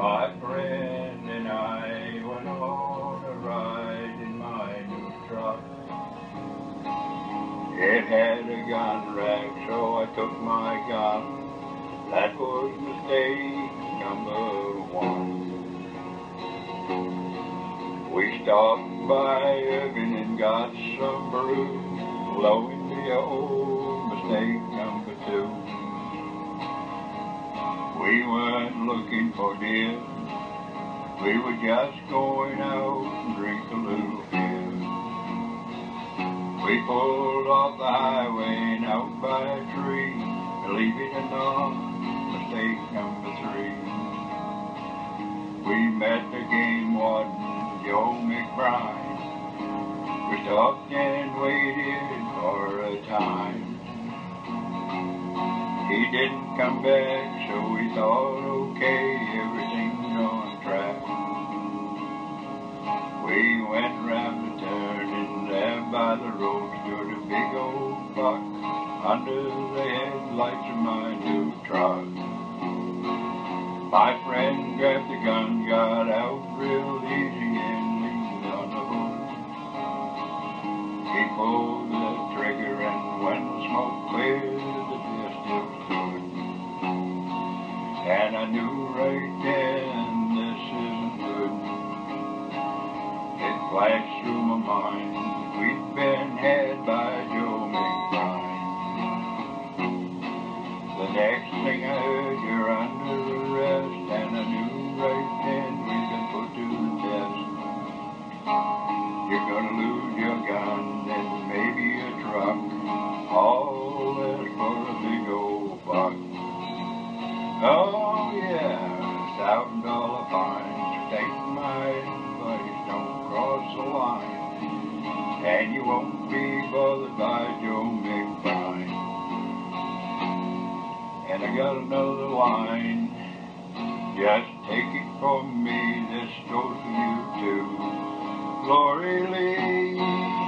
My friend and I went on a ride in my new truck. It had a gun rack, so I took my gun. That was mistake number one. We stopped by Evan and got some brew. Lo and behold, mistake number two. We weren't looking for deer. We were just going out and drink a little beer. We pulled off the highway and out by a tree. Believe it or not, mistake number three. We met the game warden, Joe McBride. We stopped and waited for a time. He didn't come back, so we thought, okay, everything's on track. We went round the turn and there by the road stood a big old buck under the headlights of my new truck. My friend grabbed the gun, got out real easy and leaned on the hood. He pulled the trigger and when the smoke cleared, the deer still stood. And I knew right then this isn't good. It flashed through my mind, we'd been had by Joe McBride. The next thing I heard, you're under arrest, and I knew right then we'd been put to the test. You're gonna lose your gun and maybe a truck, all this for a big old buck. Oh yeah, $1,000 fine. Take my advice, don't cross the line, and you won't be bothered by Joe McBride. And I got another line, just take it from me, this goes to you too. Glory Lee.